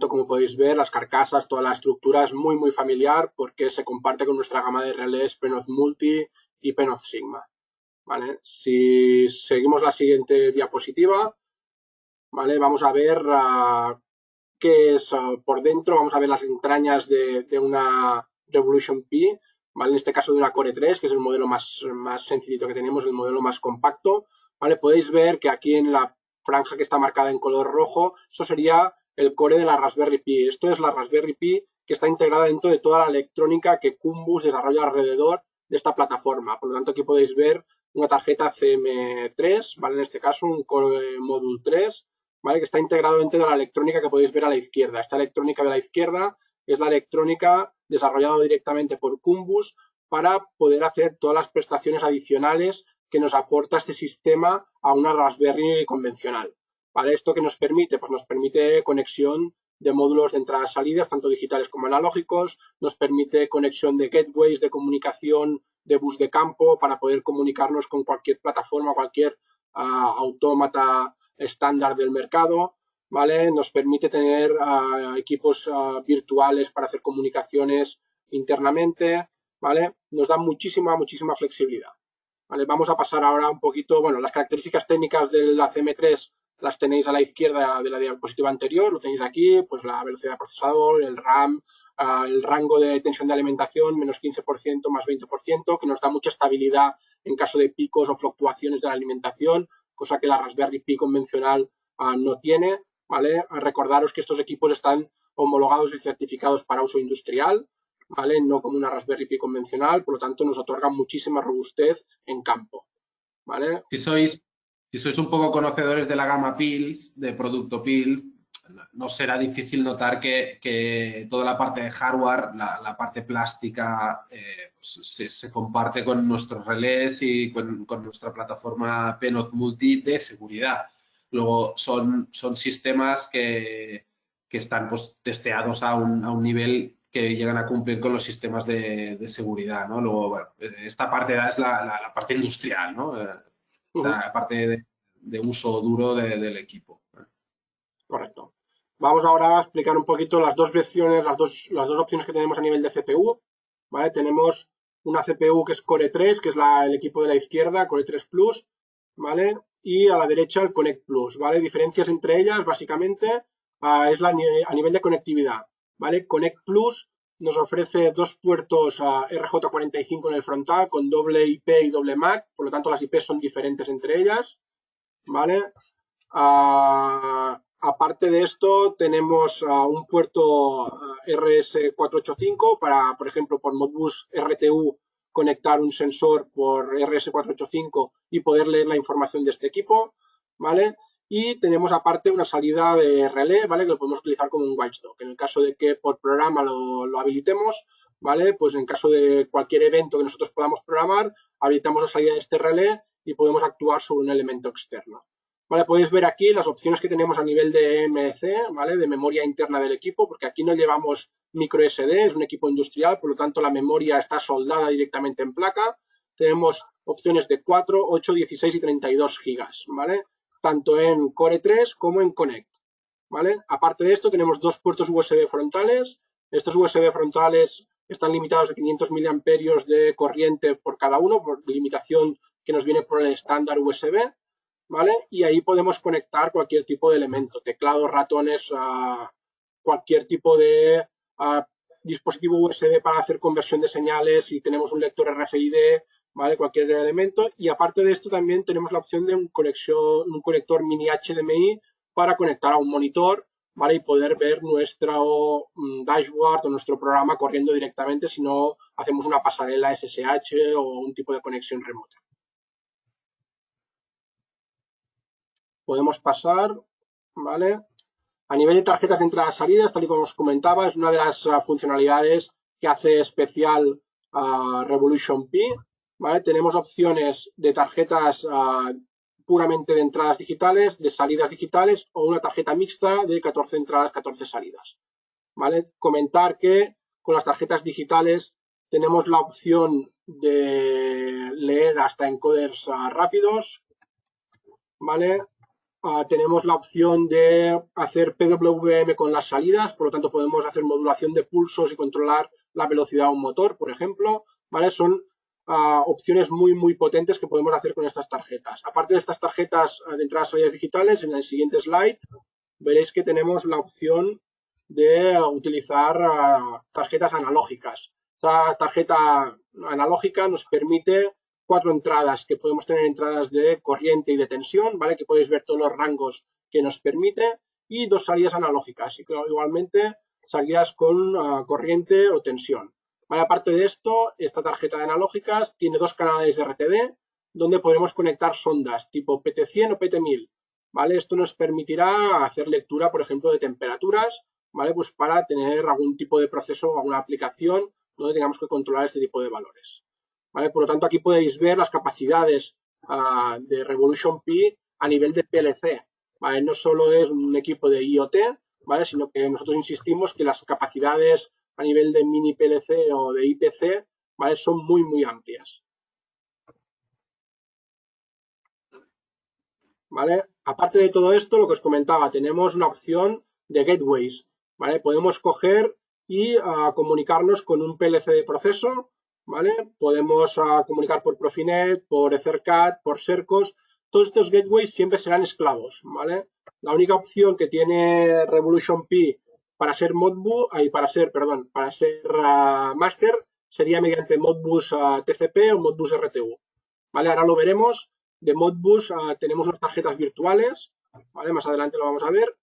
Como podéis ver, las carcasas, toda la estructura es muy familiar porque se comparte con nuestra gama de relés Penoz Multi y Penoz Sigma. ¿Vale? Si seguimos la siguiente diapositiva, ¿vale? Vamos a ver qué es por dentro, vamos a ver las entrañas de una Revolution Pi, ¿vale? En este caso de una Core 3, que es el modelo más sencillito que tenemos, el modelo más compacto, ¿vale? Podéis ver que aquí en la franja que está marcada en color rojo, eso sería el core de la Raspberry Pi. Esto es la Raspberry Pi que está integrada dentro de toda la electrónica que Cumbus desarrolla alrededor de esta plataforma. Por lo tanto, aquí podéis ver una tarjeta CM3, ¿vale? En este caso, un Core Module 3, ¿vale? Que está integrado dentro de la electrónica que podéis ver a la izquierda. Esta electrónica de la izquierda es la electrónica desarrollada directamente por Cumbus para poder hacer todas las prestaciones adicionales que nos aporta este sistema a una Raspberry convencional. ¿Vale? ¿Esto qué nos permite? Pues nos permite conexión de módulos de entradas y salidas, tanto digitales como analógicos, nos permite conexión de gateways, de comunicación, de bus de campo, para poder comunicarnos con cualquier plataforma, cualquier autómata estándar del mercado, ¿vale? Nos permite tener equipos virtuales para hacer comunicaciones internamente, ¿vale? Nos da muchísima flexibilidad. ¿Vale? Vamos a pasar ahora un poquito, bueno, las características técnicas de la CM3 las tenéis a la izquierda de la diapositiva anterior, lo tenéis aquí, pues la velocidad de procesador, el RAM, el rango de tensión de alimentación, menos 15%, más 20%, que nos da mucha estabilidad en caso de picos o fluctuaciones de la alimentación, cosa que la Raspberry Pi convencional no tiene, ¿vale? Recordaros que estos equipos están homologados y certificados para uso industrial, ¿vale? No como una Raspberry Pi convencional, por lo tanto nos otorga muchísima robustez en campo, ¿vale? Si sois un poco conocedores de la gama PIL, de producto PIL, no será difícil notar que toda la parte de hardware, la parte plástica, se comparte con nuestros relés y con nuestra plataforma Penoz Multi de seguridad. Luego son sistemas que están pues, testeados a un nivel que llegan a cumplir con los sistemas de seguridad, ¿no? Luego, bueno, esta parte es la parte industrial, ¿no? La parte de uso duro del equipo. Correcto. Vamos ahora a explicar un poquito las dos versiones, las dos opciones que tenemos a nivel de CPU. ¿Vale? Tenemos una CPU que es Core 3, que es el equipo de la izquierda, Core 3 Plus, ¿vale? Y a la derecha el Connect Plus, ¿vale? Diferencias entre ellas, básicamente, es a nivel de conectividad, ¿vale? Connect Plus nos ofrece dos puertos RJ45 en el frontal con doble IP y doble MAC, por lo tanto las IP son diferentes entre ellas, ¿vale? Aparte de esto, tenemos un puerto RS485 para, por ejemplo, por Modbus RTU conectar un sensor por RS485 y poder leer la información de este equipo, ¿vale? Y tenemos aparte una salida de relé, ¿vale? Que lo podemos utilizar como un watchdog. En el caso de que por programa lo habilitemos, ¿vale? Pues en caso de cualquier evento que nosotros podamos programar, habilitamos la salida de este relé y podemos actuar sobre un elemento externo. ¿Vale? Podéis ver aquí las opciones que tenemos a nivel de MC, ¿vale? De memoria interna del equipo, porque aquí no llevamos micro SD, es un equipo industrial, por lo tanto la memoria está soldada directamente en placa. Tenemos opciones de 4, 8, 16 y 32 gigas, ¿vale? Tanto en Core 3 como en Connect, ¿vale? Aparte de esto tenemos dos puertos USB frontales. Estos USB frontales están limitados a 500 miliamperios de corriente por cada uno, por limitación que nos viene por el estándar USB, ¿vale? Y ahí podemos conectar cualquier tipo de elemento, teclados, ratones, cualquier tipo de dispositivo USB para hacer conversión de señales, si tenemos un lector RFID, ¿vale? Cualquier elemento. Y aparte de esto también tenemos la opción de un conector mini HDMI para conectar a un monitor, ¿vale? Y poder ver nuestro dashboard o nuestro programa corriendo directamente si no hacemos una pasarela SSH o un tipo de conexión remota. Podemos pasar, ¿vale? A nivel de tarjetas de entradas y salidas, tal y como os comentaba, es una de las funcionalidades que hace especial Revolution Pi, ¿vale? Tenemos opciones de tarjetas puramente de entradas digitales, de salidas digitales o una tarjeta mixta de 14 entradas, 14 salidas, ¿vale? Comentar que con las tarjetas digitales tenemos la opción de leer hasta encoders rápidos, ¿vale? tenemos la opción de hacer PWM con las salidas, por lo tanto podemos hacer modulación de pulsos y controlar la velocidad de un motor, por ejemplo, ¿vale? Son opciones muy potentes que podemos hacer con estas tarjetas. Aparte de estas tarjetas de entradas y salidas digitales, en el siguiente slide veréis que tenemos la opción de utilizar tarjetas analógicas. Esta tarjeta analógica nos permite 4 entradas, que podemos tener entradas de corriente y de tensión, ¿vale? Que podéis ver todos los rangos que nos permite, y 2 salidas analógicas, y igualmente salidas con corriente o tensión. ¿Vale? Aparte de esto, esta tarjeta de analógicas tiene 2 canales RTD, donde podremos conectar sondas tipo PT100 o PT1000. ¿Vale? Esto nos permitirá hacer lectura, por ejemplo, de temperaturas, ¿vale? Pues para tener algún tipo de proceso o alguna aplicación donde tengamos que controlar este tipo de valores. ¿Vale? Por lo tanto, aquí podéis ver las capacidades de Revolution Pi a nivel de PLC. ¿Vale? No solo es un equipo de IoT, ¿vale? Sino que nosotros insistimos que las capacidades a nivel de mini PLC o de IPC, ¿vale? Son muy amplias. ¿Vale? Aparte de todo esto, lo que os comentaba, tenemos una opción de gateways, ¿vale? Podemos coger y comunicarnos con un PLC de proceso, ¿vale? Podemos comunicar por Profinet, por Ethercat, por Sercos. Todos estos gateways siempre serán esclavos, ¿vale? La única opción que tiene Revolution Pi para ser master sería mediante Modbus TCP o Modbus RTU, ¿vale? Ahora lo veremos. De Modbus tenemos unas tarjetas virtuales, ¿vale? Más adelante lo vamos a ver.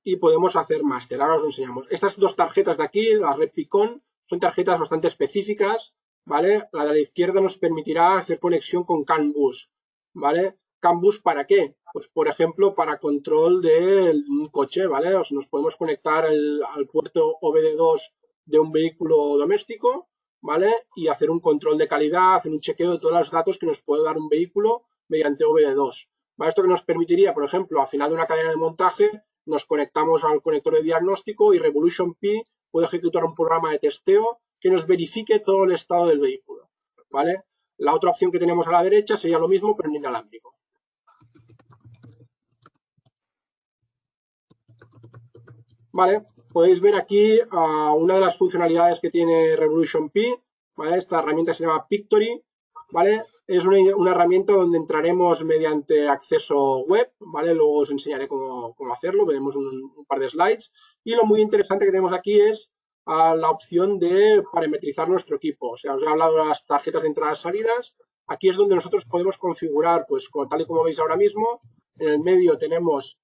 Y podemos hacer máster. Ahora os lo enseñamos. Estas 2 tarjetas de aquí, las Replicon, son tarjetas bastante específicas, ¿vale? La de la izquierda nos permitirá hacer conexión con CAN bus, ¿vale? ¿CAN bus para qué? Pues, por ejemplo, para control de un coche, ¿vale? Nos podemos conectar al puerto OBD2 de un vehículo doméstico, ¿vale? Y hacer un control de calidad, hacer un chequeo de todos los datos que nos puede dar un vehículo mediante OBD2. ¿Vale? Esto que nos permitiría, por ejemplo, al final de una cadena de montaje, nos conectamos al conector de diagnóstico y Revolution Pi puede ejecutar un programa de testeo que nos verifique todo el estado del vehículo, ¿vale? La otra opción que tenemos a la derecha sería lo mismo, pero en inalámbrico. Vale, podéis ver aquí una de las funcionalidades que tiene Revolution Pi, ¿vale? Esta herramienta se llama Pictory, ¿vale? Es una herramienta donde entraremos mediante acceso web, ¿vale? Luego os enseñaré cómo hacerlo, veremos un par de slides. Y lo muy interesante que tenemos aquí es la opción de parametrizar nuestro equipo. O sea, os he hablado de las tarjetas de entradas y salidas. Aquí es donde nosotros podemos configurar, pues tal y como veis ahora mismo. En el medio tenemos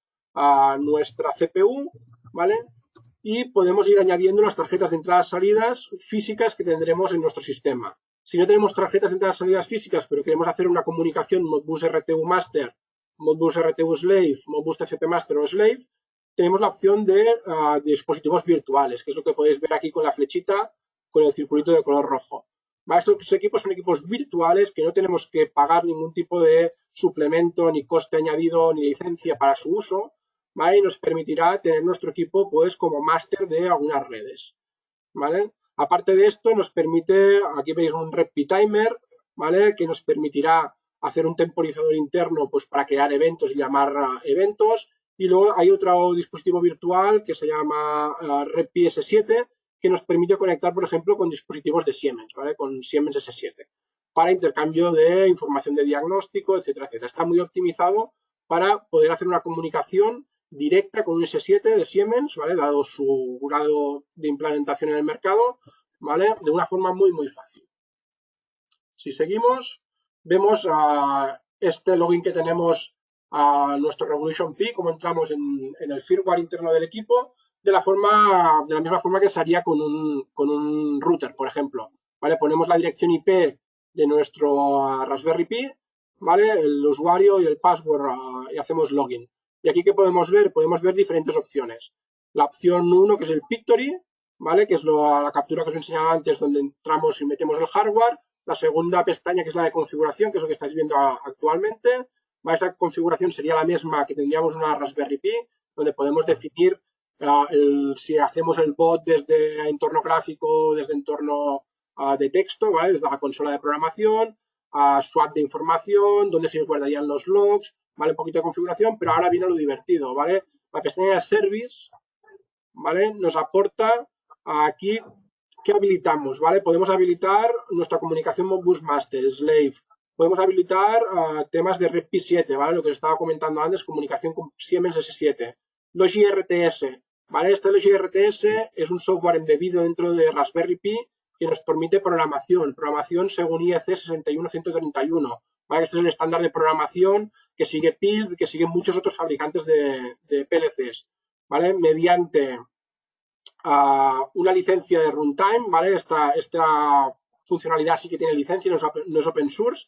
nuestra CPU, ¿vale? Y podemos ir añadiendo las tarjetas de entradas y salidas físicas que tendremos en nuestro sistema. Si no tenemos tarjetas de entradas y salidas físicas, pero queremos hacer una comunicación Modbus RTU Master, Modbus RTU Slave, Modbus TCP Master o Slave, tenemos la opción de dispositivos virtuales, que es lo que podéis ver aquí con la flechita, con el circulito de color rojo. Estos equipos son equipos virtuales que no tenemos que pagar ningún tipo de suplemento, ni coste añadido, ni licencia para su uso, ¿vale? Y nos permitirá tener nuestro equipo pues como máster de algunas redes, ¿vale? Aparte de esto, nos permite, aquí veis un Repi Timer, ¿vale? Que nos permitirá hacer un temporizador interno pues para crear eventos y llamar eventos. Y luego hay otro dispositivo virtual que se llama Repi S7, que nos permite conectar, por ejemplo, con dispositivos de Siemens, ¿vale? Con Siemens S7, para intercambio de información de diagnóstico, etcétera, etcétera. Está muy optimizado para poder hacer una comunicación directa con un S7 de Siemens, ¿vale? Dado su grado de implementación en el mercado, ¿vale? De una forma muy fácil. Si seguimos, vemos este login que tenemos a nuestro Revolution Pi, cómo entramos en el firmware interno del equipo, de la misma forma que se haría con un router, por ejemplo, ¿vale? Ponemos la dirección IP de nuestro Raspberry Pi, ¿vale? El usuario y el password y hacemos login. Y aquí, ¿qué podemos ver? Podemos ver diferentes opciones. La opción 1, que es el Pictory, ¿vale? Que es la captura que os enseñaba antes, donde entramos y metemos el hardware. La segunda pestaña, que es la de configuración, que es lo que estáis viendo actualmente. Esta configuración sería la misma que tendríamos una Raspberry Pi, donde podemos definir si hacemos el bot desde entorno gráfico, desde entorno de texto, ¿vale? Desde la consola de programación, swap de información, dónde se guardarían los logs, ¿vale? Un poquito de configuración, pero ahora viene lo divertido, ¿vale? La pestaña de Service, ¿vale? Nos aporta aquí que habilitamos, ¿vale? Podemos habilitar nuestra comunicación Modbus Master, Slave. Podemos habilitar temas de Red P7, ¿vale? Lo que os estaba comentando antes, comunicación con Siemens S7. Los IRTS, ¿vale? Este Logi RTS es un software embebido dentro de Raspberry Pi que nos permite programación según IEC 61131, ¿vale? Este es el estándar de programación que sigue PIL, que siguen muchos otros fabricantes de PLCs, ¿vale? Mediante una licencia de runtime, ¿vale? Esta funcionalidad sí que tiene licencia, no es open source,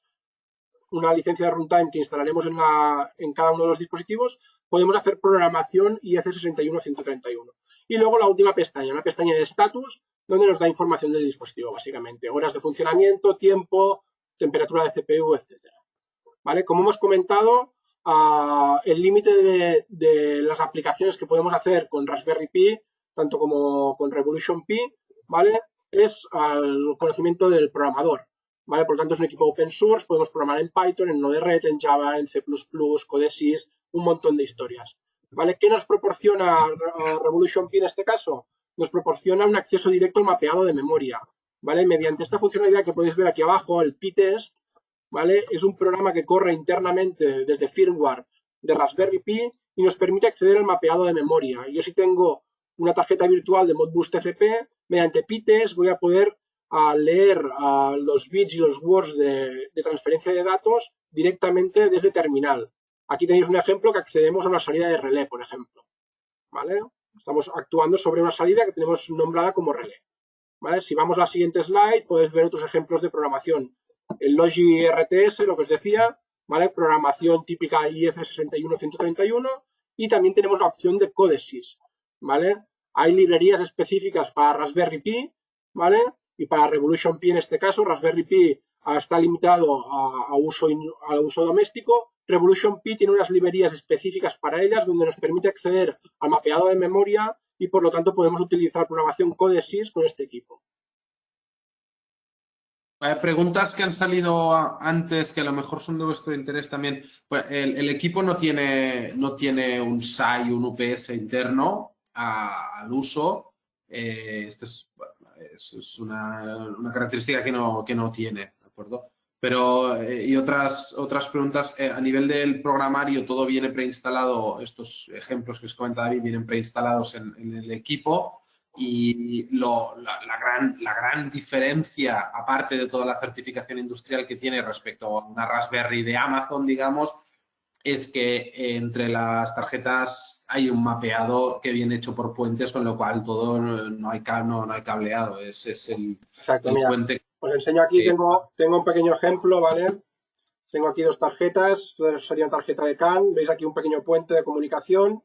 una licencia de runtime que instalaremos en cada uno de los dispositivos, podemos hacer programación IEC 61131. Y luego la última pestaña, una pestaña de status, donde nos da información del dispositivo, básicamente. Horas de funcionamiento, tiempo, temperatura de CPU, etcétera. ¿Vale? Como hemos comentado, el límite de las aplicaciones que podemos hacer con Raspberry Pi, tanto como con Revolution Pi, ¿vale? Es el conocimiento del programador. ¿Vale? Por lo tanto, es un equipo open source, podemos programar en Python, en Node-RED, en Java, en C++, Codesys, un montón de historias. ¿Vale? ¿Qué nos proporciona Revolution Pi en este caso? Nos proporciona un acceso directo al mapeado de memoria. ¿Vale? Mediante esta funcionalidad que podéis ver aquí abajo, el P-Test, ¿vale? Es un programa que corre internamente desde firmware de Raspberry Pi y nos permite acceder al mapeado de memoria. Yo si tengo una tarjeta virtual de Modbus TCP, mediante P-Test voy a poder leer los bits y los words de transferencia de datos directamente desde terminal. Aquí tenéis un ejemplo que accedemos a una salida de relé, por ejemplo. ¿Vale? Estamos actuando sobre una salida que tenemos nombrada como relé. ¿Vale? Si vamos a la siguiente slide, podéis ver otros ejemplos de programación. El Logi RTS, lo que os decía, ¿vale? Programación típica IEC 61131 y también tenemos la opción de Codesys, ¿vale? Hay librerías específicas para Raspberry Pi, ¿vale? Y para Revolution Pi en este caso, Raspberry Pi está limitado a uso doméstico. Revolution Pi tiene unas librerías específicas para ellas donde nos permite acceder al mapeado de memoria y por lo tanto podemos utilizar programación Codesys con este equipo. Preguntas que han salido antes que a lo mejor son de vuestro interés también. Pues el equipo no tiene un SAI, un UPS interno al uso. Esto es una característica que no tiene, ¿de acuerdo? Pero, y otras preguntas, a nivel del programario, todo viene preinstalado, estos ejemplos que os comentaba David vienen preinstalados en el equipo. Y la gran diferencia, aparte de toda la certificación industrial que tiene respecto a una Raspberry de Amazon, digamos, es que entre las tarjetas hay un mapeado que viene hecho por puentes, con lo cual todo no hay cableado. Es Exacto, el mira, puente. os enseño aquí, tengo un pequeño ejemplo, ¿vale? Tengo aquí dos tarjetas, sería una tarjeta de CAN, veis aquí un pequeño puente de comunicación,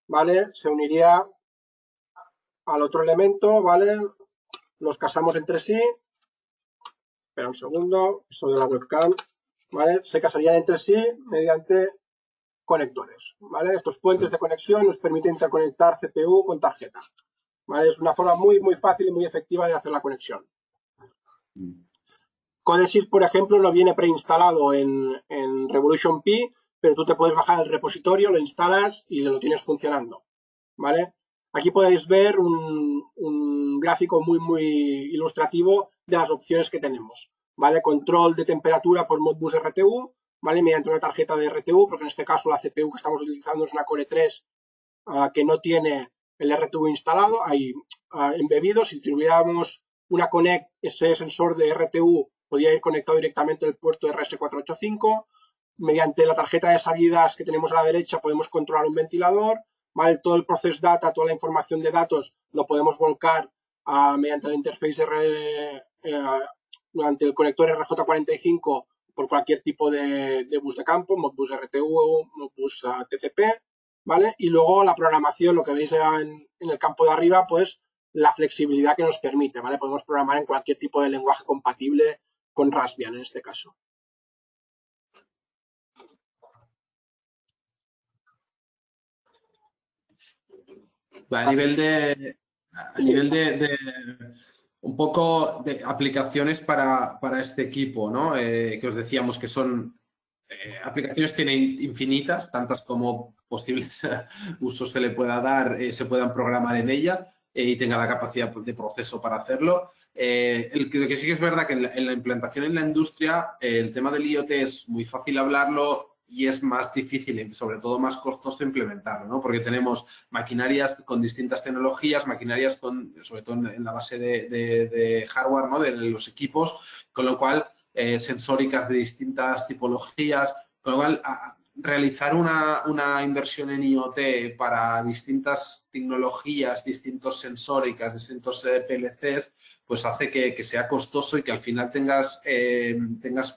¿vale? Se uniría al otro elemento, ¿vale? Los casamos entre sí. Espera un segundo, eso de la webcam, ¿vale? Se casarían entre sí mediante conectores, ¿vale? Estos puentes de conexión nos permiten interconectar CPU con tarjeta, ¿vale? Es una forma muy, muy fácil y muy efectiva de hacer la conexión. Codesys, por ejemplo, no viene preinstalado en Revolution Pi, pero tú te puedes bajar el repositorio, lo instalas y lo tienes funcionando, ¿vale? Aquí podéis ver un gráfico muy, muy ilustrativo de las opciones que tenemos, ¿vale? Control de temperatura por Modbus RTU, ¿vale? Mediante una tarjeta de RTU, porque en este caso la CPU que estamos utilizando es una Core 3 que no tiene el RTU instalado, hay embebido. Si tuviéramos una Connect, ese sensor de RTU podría ir conectado directamente al puerto RS485. Mediante la tarjeta de salidas que tenemos a la derecha podemos controlar un ventilador, ¿vale? Todo el process data, toda la información de datos lo podemos volcar mediante la interface mediante el conector RJ45 por cualquier tipo de bus de campo, Modbus RTU, Modbus TCP, ¿vale? Y luego la programación, lo que veis en el campo de arriba, pues la flexibilidad que nos permite, ¿vale? Podemos programar en cualquier tipo de lenguaje compatible con Raspbian en este caso. A nivel de un poco de aplicaciones para este equipo, ¿no? Que os decíamos que son aplicaciones tienen infinitas, tantas como posibles usos que le pueda dar, se puedan programar en ella y tenga la capacidad de proceso para hacerlo. Lo que sí que es verdad que en la implantación en la industria, el tema del IoT es muy fácil hablarlo y es más difícil y sobre todo más costoso implementarlo, ¿no? Porque tenemos maquinarias con distintas tecnologías, maquinarias sobre todo en la base de hardware, ¿no? De los equipos, con lo cual sensóricas de distintas tipologías, con lo cual realizar una inversión en IoT para distintas tecnologías, distintos sensóricas, distintos PLCs, pues hace que sea costoso y que al final tengas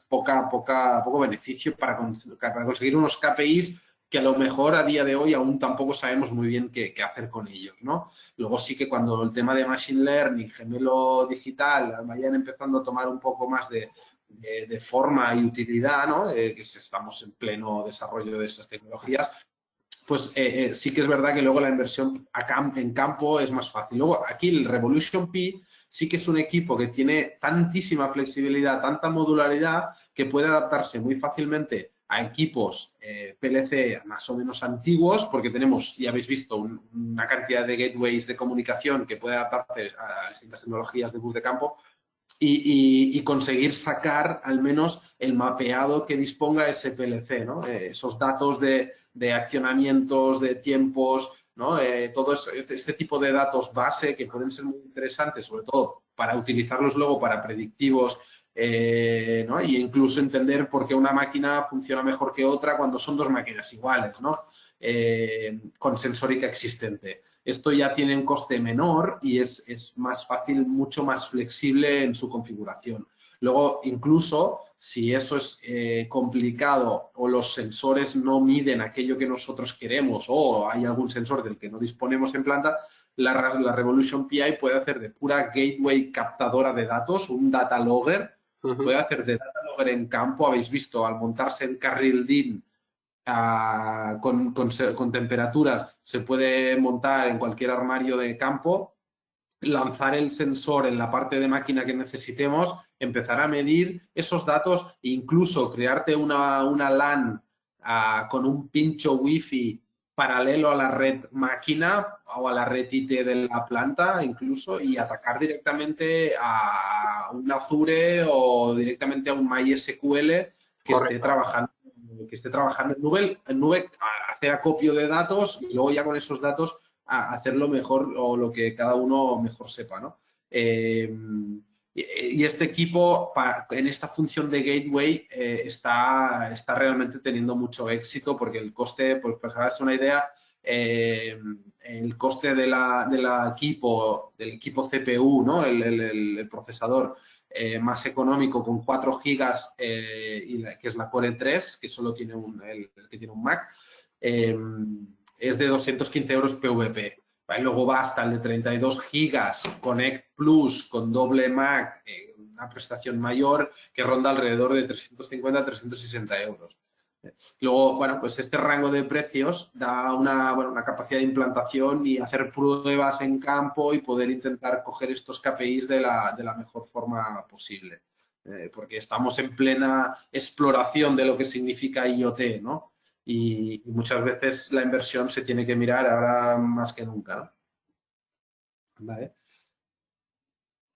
poco beneficio para conseguir unos KPIs que a lo mejor a día de hoy aún tampoco sabemos muy bien qué hacer con ellos, ¿no? Luego sí que cuando el tema de Machine Learning, gemelo digital, vayan empezando a tomar un poco más de forma y utilidad, ¿no? Que estamos en pleno desarrollo de esas tecnologías, pues sí que es verdad que luego la inversión en campo es más fácil. Luego aquí el Revolution Pi sí que es un equipo que tiene tantísima flexibilidad, tanta modularidad, que puede adaptarse muy fácilmente a equipos PLC más o menos antiguos, porque tenemos, ya habéis visto, una cantidad de gateways de comunicación que puede adaptarse a distintas tecnologías de bus de campo, y conseguir sacar al menos el mapeado que disponga ese PLC, ¿no? Esos datos de accionamientos, de tiempos, ¿no? Todo este tipo de datos base que pueden ser muy interesantes, sobre todo para utilizarlos luego para predictivos, ¿no? Y incluso entender por qué una máquina funciona mejor que otra cuando son dos máquinas iguales, ¿no? Con sensórica existente. Esto ya tiene un coste menor y es más fácil, mucho más flexible en su configuración. Luego, incluso, si eso es complicado o los sensores no miden aquello que nosotros queremos o hay algún sensor del que no disponemos en planta, la Revolution PI puede hacer de pura gateway captadora de datos, un data logger, puede hacer de data logger en campo. Habéis visto, al montarse en carril DIN con temperaturas, se puede montar en cualquier armario de campo, lanzar el sensor en la parte de máquina que necesitemos, empezar a medir esos datos e incluso crearte una LAN con un pincho wifi paralelo a la red máquina o a la red IT de la planta incluso, y atacar directamente a un Azure o directamente a un MySQL Correcto. que esté trabajando en nube, hacer acopio de datos y luego ya con esos datos hacerlo mejor o lo que cada uno mejor sepa, ¿no? Y este equipo en esta función de gateway está realmente teniendo mucho éxito porque el coste, pues para darse una idea, el coste del equipo CPU, ¿no? El procesador más económico con 4 gigas, que es la Core 3, que solo tiene el que tiene un Mac, es de 215 euros PVP. ¿Vale? Luego va hasta el de 32 gigas Connect Plus con doble Mac, una prestación mayor que ronda alrededor de 350 a 360 euros. Luego, bueno, pues este rango de precios da una capacidad de implantación y hacer pruebas en campo y poder intentar coger estos KPIs de la mejor forma posible. Porque estamos en plena exploración de lo que significa IoT, ¿no? Y muchas veces la inversión se tiene que mirar ahora más que nunca, ¿no? ¿Vale?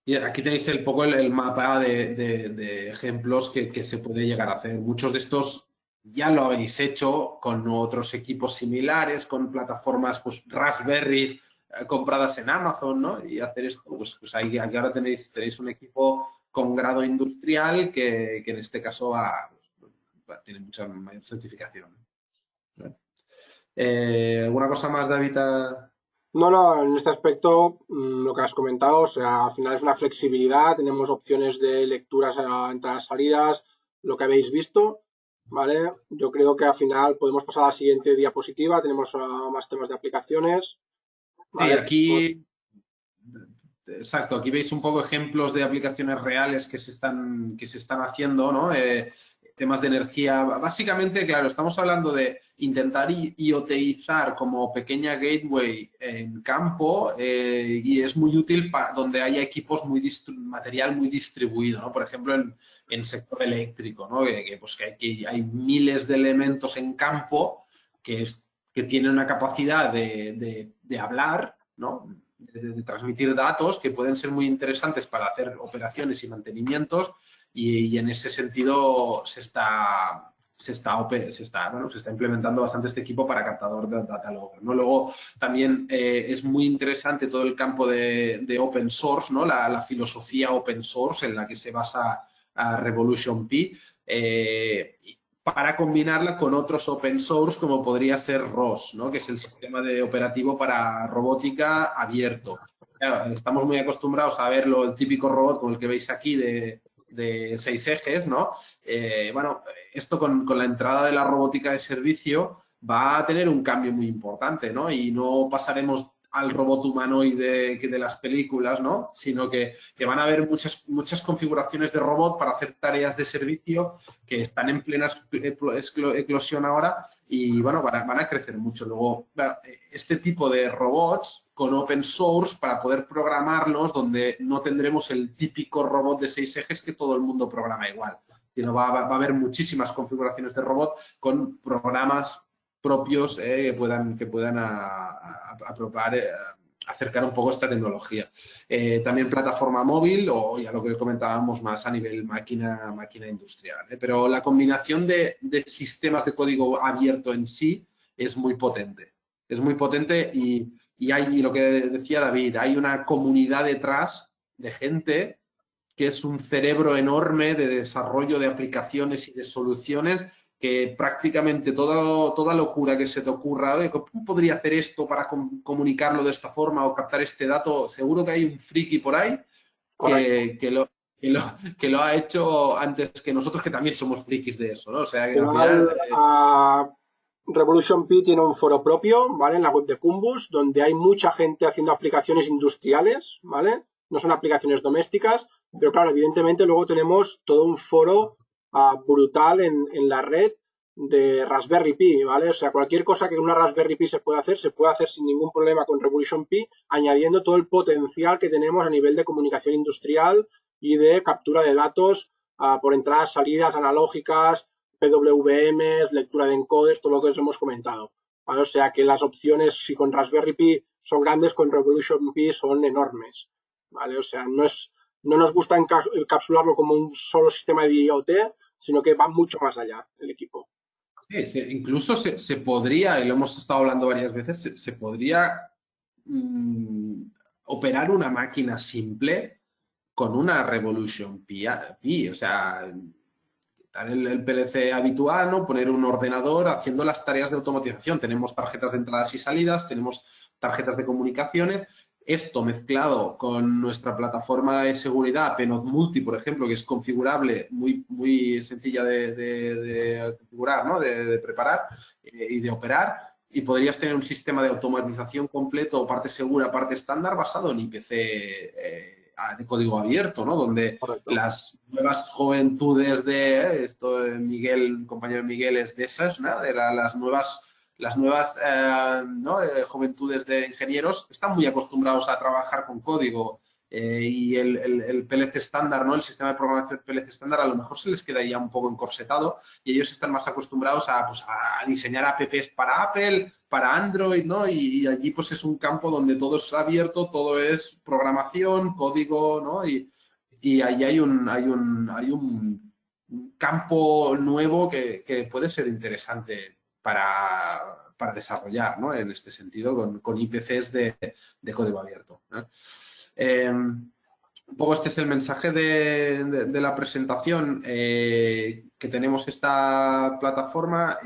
Y aquí tenéis un poco el mapa de ejemplos que se puede llegar a hacer. Muchos de estos ya lo habéis hecho con otros equipos similares, con plataformas, pues Raspberries compradas en Amazon, ¿no? Y hacer esto, pues ahí aquí ahora tenéis un equipo con grado industrial que en este caso tiene mucha mayor certificación. ¿No? ¿Alguna cosa más, David? No, no, en este aspecto, lo que has comentado, o sea, al final es una flexibilidad, tenemos opciones de lecturas a entradas, salidas, lo que habéis visto, ¿vale? Yo creo que al final podemos pasar a la siguiente diapositiva, tenemos más temas de aplicaciones, Sí, ¿vale? exacto, aquí veis un poco ejemplos de aplicaciones reales que se están haciendo, ¿no? temas de energía. Básicamente, claro, estamos hablando de intentar IoTizar como pequeña gateway en campo y es muy útil donde haya equipos material muy distribuido, ¿no? Por ejemplo, en sector eléctrico, ¿no? Pues que hay miles de elementos en campo que tienen una capacidad de hablar, ¿no? De transmitir datos que pueden ser muy interesantes para hacer operaciones y mantenimientos y en ese sentido se está implementando bastante este equipo para captador de data logger, ¿no? Luego también es muy interesante todo el campo de open source, ¿no? La filosofía open source en la que se basa Revolution Pi para combinarla con otros open source como podría ser ROS, ¿no? Que es el sistema de operativo para robótica abierto. Claro, estamos muy acostumbrados a verlo, el típico robot como el que veis aquí de 6 ejes, ¿no? Bueno, esto con la entrada de la robótica de servicio va a tener un cambio muy importante, ¿no? Y no pasaremos al robot humanoide que de las películas, ¿no? Sino que van a haber muchas configuraciones de robot para hacer tareas de servicio que están en plena eclosión ahora y, bueno, van a crecer mucho. Luego, este tipo de robots con open source para poder programarlos donde no tendremos el típico robot de 6 ejes que todo el mundo programa igual, sino va a haber muchísimas configuraciones de robot con programas propios que puedan acercar un poco esta tecnología. También plataforma móvil o ya lo que comentábamos más a nivel máquina industrial. Pero la combinación de sistemas de código abierto en sí es muy potente. Es muy potente y hay lo que decía David, hay una comunidad detrás de gente que es un cerebro enorme de desarrollo de aplicaciones y de soluciones que prácticamente toda locura que se te ocurra, ¿cómo podría hacer esto para comunicarlo de esta forma o captar este dato? Seguro que hay un friki por ahí que lo ha hecho antes que nosotros, que también somos frikis de eso, ¿no? O sea, que Al al final, final... Revolution Pi tiene un foro propio, ¿vale? En la web de Cumbus, donde hay mucha gente haciendo aplicaciones industriales, ¿vale? No son aplicaciones domésticas, pero claro, evidentemente luego tenemos todo un foro brutal en la red de Raspberry Pi, ¿vale? O sea, cualquier cosa que una Raspberry Pi se pueda hacer sin ningún problema con Revolution Pi, añadiendo todo el potencial que tenemos a nivel de comunicación industrial y de captura de datos por entradas, salidas analógicas, PWMs, lectura de encoders, todo lo que os hemos comentado. ¿Vale? O sea que las opciones, si con Raspberry Pi son grandes, con Revolution Pi son enormes. ¿Vale? O sea, no nos gusta encapsularlo como un solo sistema de IoT, sino que va mucho más allá el equipo. Incluso se podría, y lo hemos estado hablando varias veces, se podría operar una máquina simple con una Revolution Pi, o sea, quitar el PLC habitual, ¿no? Poner un ordenador haciendo las tareas de automatización. Tenemos tarjetas de entradas y salidas, tenemos tarjetas de comunicaciones. Esto mezclado con nuestra plataforma de seguridad, Penoz Multi, por ejemplo, que es configurable, muy sencilla de configurar, ¿no? de preparar y de operar. Y podrías tener un sistema de automatización completo, parte segura, parte estándar, basado en IPC de código abierto, ¿no? Donde Correcto. las nuevas juventudes esto Miguel, compañero Miguel, es de esas, ¿no? De las nuevas ¿no? Juventudes de ingenieros están muy acostumbrados a trabajar con código y el PLC estándar, ¿no? El sistema de programación PLC estándar a lo mejor se les queda ya un poco encorsetado y ellos están más acostumbrados a diseñar apps para Apple, para Android, ¿no? Y allí pues es un campo donde todo es abierto, todo es programación, código, ¿no? Y ahí hay un campo nuevo que puede ser interesante para desarrollar, ¿no? En este sentido, con IPCs de código abierto, ¿no? Un poco este es el mensaje de la presentación, que tenemos esta plataforma.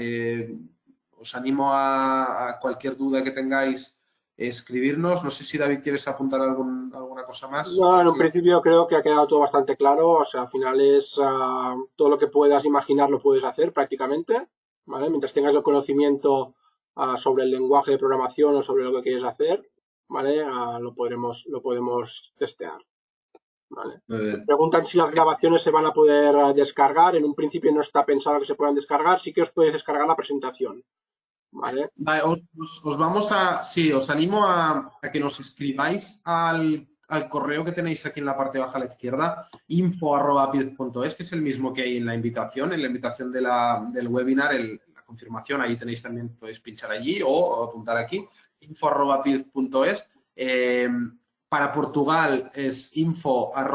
Os animo a cualquier duda que tengáis, escribirnos. No sé si David quieres apuntar alguna cosa más. No, en un principio creo que ha quedado todo bastante claro. O sea, al final es todo lo que puedas imaginar lo puedes hacer prácticamente, ¿vale? Mientras tengas el conocimiento sobre el lenguaje de programación o sobre lo que quieres hacer, ¿vale? Lo podemos testear. ¿vale? Muy bien. Preguntan si las grabaciones se van a poder descargar. En un principio no está pensado que se puedan descargar. Sí que os podéis descargar la presentación, ¿vale? Vale, os vamos a, sí, os animo a que nos escribáis al correo que tenéis aquí en la parte baja a la izquierda, info@piz.es, que es el mismo que hay en la invitación del webinar, la confirmación, ahí tenéis también, podéis pinchar allí o apuntar aquí, info@piz.es. Para Portugal es info@piz.pt,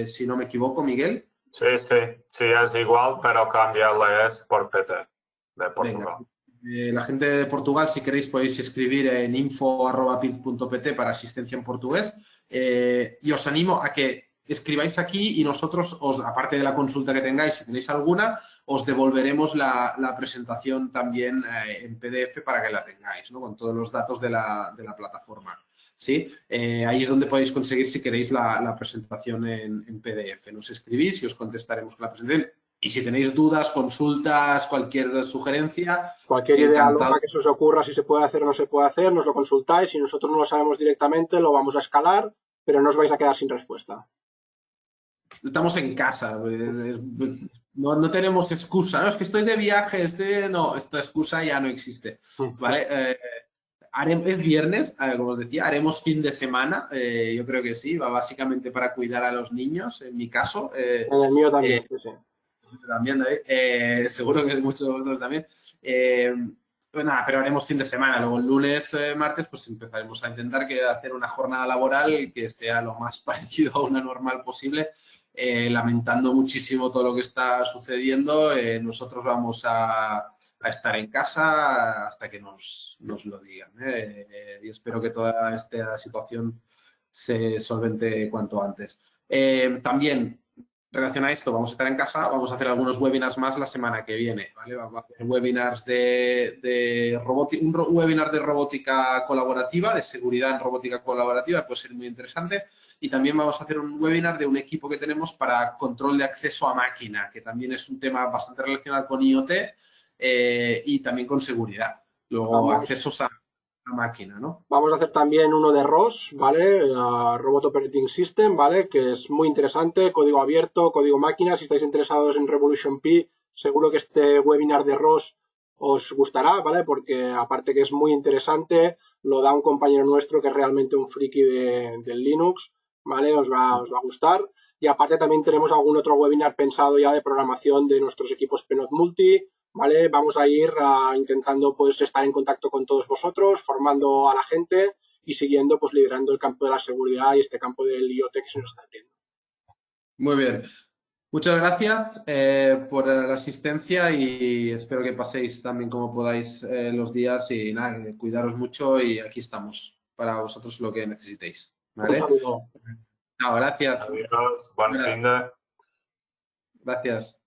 si no me equivoco, Miguel. Sí, es igual, pero cambia la S por PT de Venga, Portugal. la gente de Portugal, si queréis, podéis escribir en info@piz.pt para asistencia en portugués. Y os animo a que escribáis aquí y nosotros, aparte de la consulta que tengáis, si tenéis alguna, os devolveremos la presentación también en PDF para que la tengáis, ¿no? Con todos los datos de la plataforma. ¿Sí? Ahí es donde podéis conseguir, si queréis, la presentación en PDF. Nos escribís y os contestaremos con la presentación. Y si tenéis dudas, consultas, cualquier sugerencia, Cualquier idea encantado. loca que se os ocurra, si se puede hacer o no se puede hacer, nos lo consultáis. Si nosotros no lo sabemos directamente, lo vamos a escalar, pero no os vais a quedar sin respuesta. Estamos en casa, no tenemos excusa. No, es que estoy de viaje, no, esta excusa ya no existe. ¿Vale? Es viernes, como os decía, haremos fin de semana, yo creo que sí, va básicamente para cuidar a los niños, en mi caso. En el mío también, sí. También, David. Seguro que muchos de vosotros también. Pues nada, pero haremos fin de semana. Luego el lunes, martes, pues empezaremos a intentar hacer una jornada laboral que sea lo más parecido a una normal posible. Lamentando muchísimo todo lo que está sucediendo. Nosotros vamos a estar en casa hasta que nos lo digan. Y espero que toda esta situación se solvente cuanto antes. También relación a esto, vamos a estar en casa, vamos a hacer algunos webinars más la semana que viene, ¿vale? Vamos a hacer webinars de robótica, un webinar de robótica colaborativa, de seguridad en robótica colaborativa, puede ser muy interesante. Y también vamos a hacer un webinar de un equipo que tenemos para control de acceso a máquina, que también es un tema bastante relacionado con IoT y también con seguridad. Luego, accesos a máquina, ¿no? Vamos a hacer también uno de ROS, ¿vale? Robot Operating System, ¿vale? Que es muy interesante, código abierto, código máquina. Si estáis interesados en Revolution Pi, seguro que este webinar de ROS os gustará, ¿vale? Porque aparte que es muy interesante, lo da un compañero nuestro que es realmente un friki del Linux, ¿vale? Os va a gustar. Y aparte también tenemos algún otro webinar pensado ya de programación de nuestros equipos Penod Multi, ¿vale? Vamos a ir intentando pues estar en contacto con todos vosotros, formando a la gente y siguiendo pues liderando el campo de la seguridad y este campo del IoT que se nos está abriendo. Muy bien. Muchas gracias por la asistencia y espero que paséis también como podáis los días y nada, cuidaros mucho y aquí estamos para vosotros lo que necesitéis. ¿Vale? Un saludo. No, gracias. Adiós, buen fin de... Gracias.